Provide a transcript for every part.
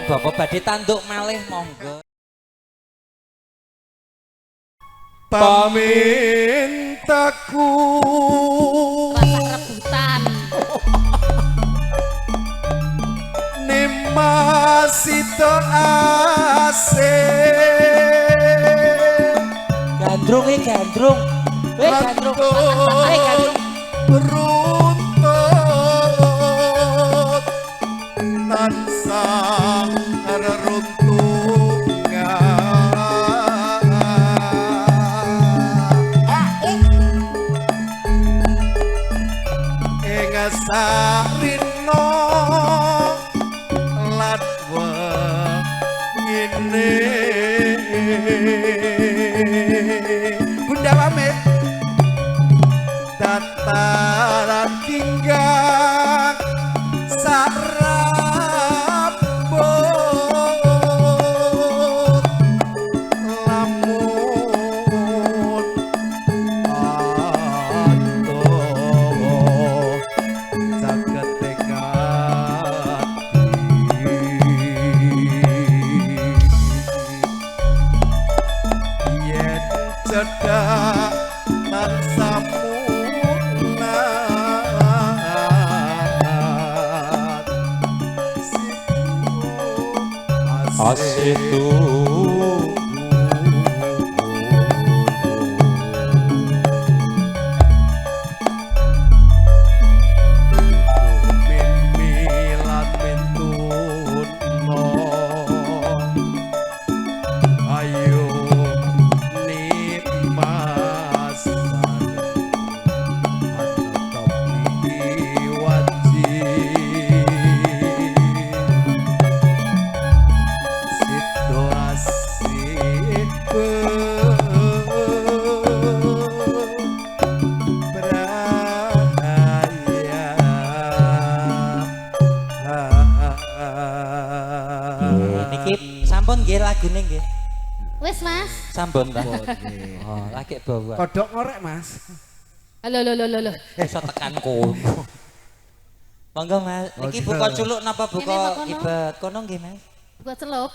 Bapak badhe tanduk malih monggo. Pamintaku rasa rebutan nimasito asih Gandrung gandrung. Gandrung. Gandrung. Beruntut tansah reruntungan ing sarina latwa ngene Bunda pamit dataran tinggal sarambut lamun atuh saged tekati yen cedak tansah Asitu milan mintun ayo nimas sampun nggih lagune nggih. wis Mas Sampun ta. Oh, lagi bawa. Kodok ngorek Mas. halo Iso tekan kono. Monggo Mas, niki buka culuk napa buka ibet kono nggih Mas? buat celup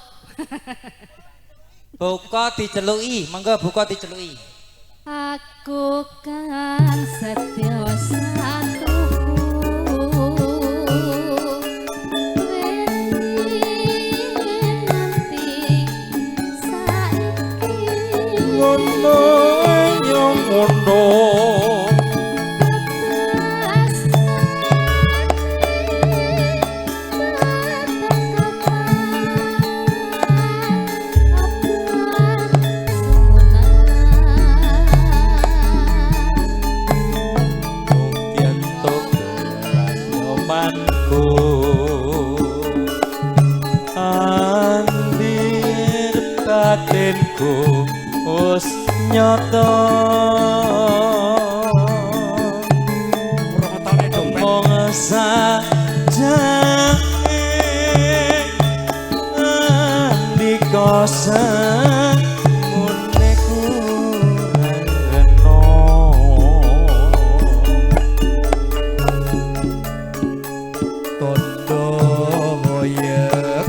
Buka diceluki, monggo buka diceluki. aku kan setya satu Ngono nyong ngono. Batinku wis nyata Protone dompet mong sajake andika mune kurang reno tondo hoyek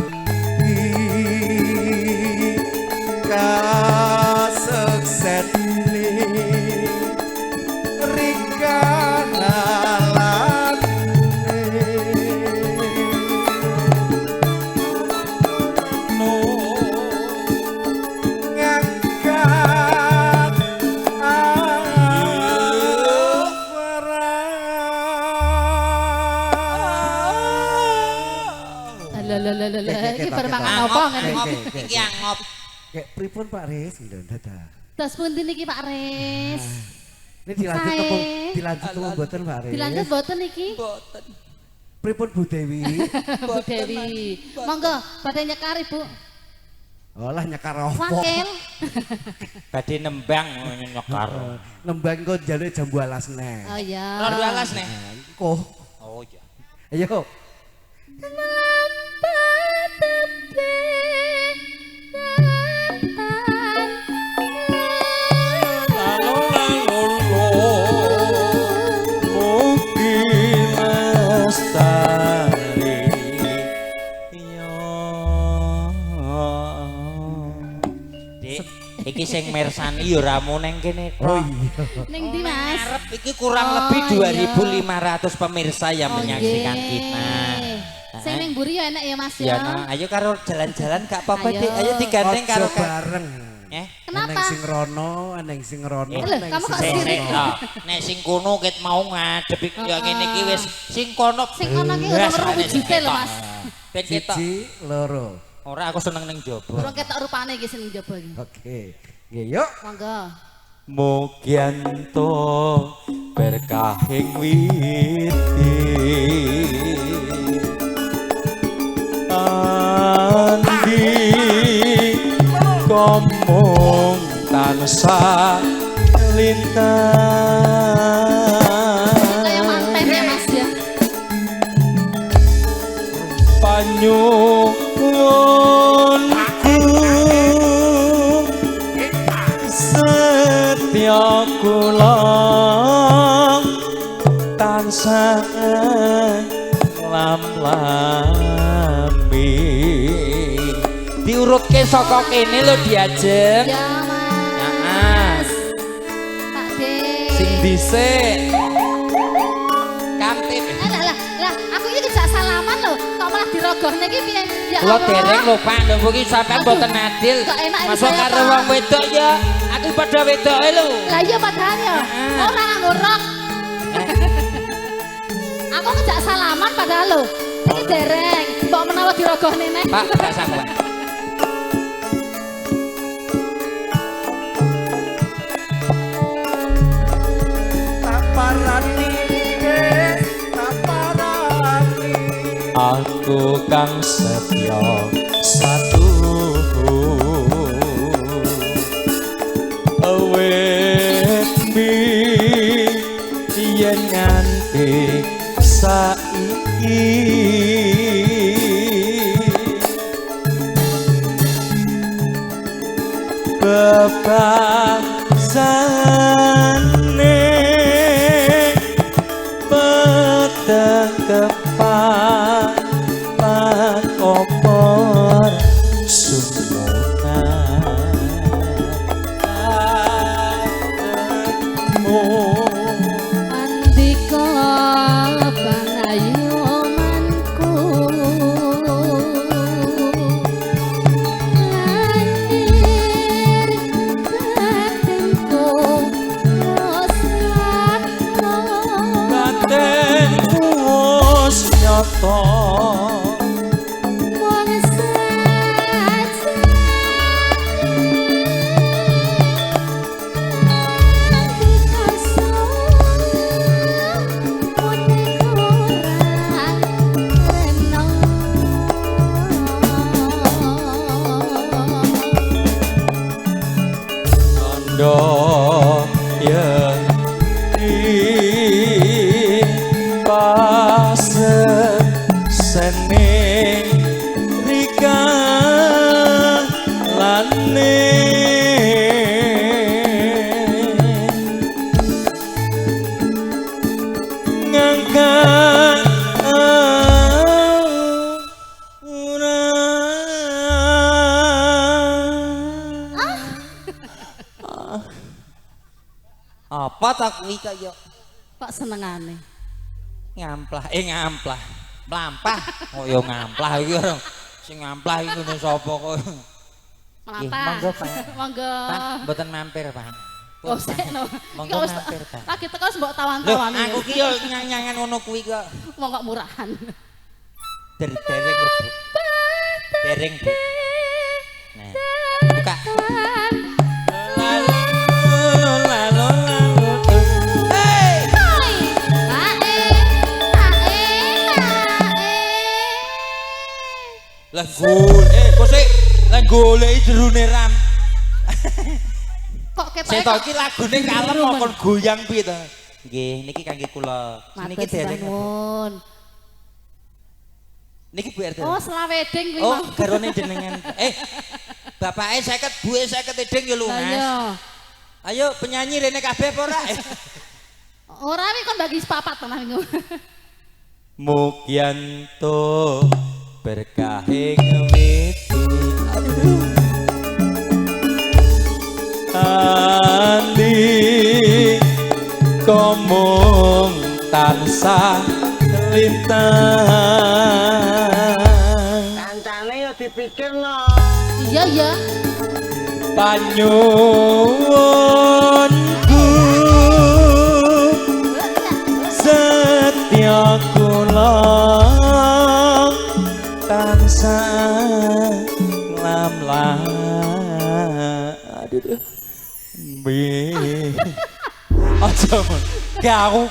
kasukses rikanalan ngangkat iki bermangan apa ngene iki angop. Kayak pripun Pak Riz ngendon dadah. tos pundi niki Pak Riz Ini dilanjut Sae. apa dilanjut apa mboten Pak Riz? dilanjut boten iki Boten. Pripun Bu Dewi? Bu Dewi monggo badhe nyekar Ibu Olah nyekar apa? wakil Badhe nembang nyekar. Nembang kok njaluk jambu alas neh. oh iya Lor alas nih. Kok Oh iya. ayo melampah tebing Iki sing mirsani ya ramu neng kene. Oh iya. Ning ndi Mas? Arep iki kurang Oh, lebih iya. 2.500 pemirsa yang Oh, menyaksikan nggih. kita. Sing ning mburi ya enak ya Mas Ya, ya. nah, ayo karo jalan-jalan gak apa-apa, Ayo. Dik. Ayo digandeng karo Ojo bareng. Kenapa? Eneng sing rono, eneng sing rono, Lho, eneng kamu kok sing sirik? rono. Nek sing kono ket mau ngadep ya ngene iki wis sing kono. Sing kono ki ora Biasa, weruh nek sing wujute lho, ketok. Mas. Ben ketok. Siji, loro. Ora aku seneng ning jaba. Urung ketok rupane iki sing njaba iki. Oke. Nggih, yuk. Monggo. Mugianto berkahing witi andi komong tansah lintang Kayak manten ya Mas ya. panyuwunku setya kula tansah lamlami diurutke saka kene lho diajeng Ya Mas. Mas. Pak De. sing dhisik kamtip Lah, aku iki gak salaman lho. Kok malah dirogohne iki piye? Ya kula Allah. dereng lho Pak lho iki sampean Aduh, mboten adil gak enak ini masuk saya, karo Pak. wong wedok ya aku padha wedoke lho Lah iya padahal ya. Ora nganggo rok. Aku ngejak salaman padahal lho. Iki dereng. Mbok menawa dirogohne neh. Pak gak sanggup Taparani, taparani. aku kang setya satu awetmi yen nganti saiki bebangsane petekepan opor sumunan Andika pangayomanku lahir batinku rosatmu batinku wis nyata wong Ando yen pas sene rika lane ngangkat apa tak kuwi kaya kok senengane ngamplah mlampah oh ya ngamplah iki ora sing ngamplah iki ngene sapa kok melampah monggo, Pak. monggo Pak mboten mampir Pak oh sekno Monggo mampir, Pak. lagi teko mbok lho tawan-tawan aku ki yo nyanyangan ngono kuwi kok monggo murahan dereng lho Bu dereng Bu nah buka Hey! Lah kok sik lah goleki jerone ram. Kok ketoke Saya tahu iki lagune kalem mau kon goyang piye to. Nggih, niki kangge kula. Niki dereng. nuwun. Niki Bu RT. Oh, selaweding kuwi Oh, mau. garwane jenengan. Bapake 50, buke 50 edeng ya Lah lunas. iya. Ayo penyanyi rene kabeh apa ora? Ora wi kon bagi sepapat tenan iku. Mugianto berkahing witi. Aduh. mung tansah lintang kancane yo dipikirno. Iya iya. panyuwunku setya kula tansah lamlah aduh bi aja gak aku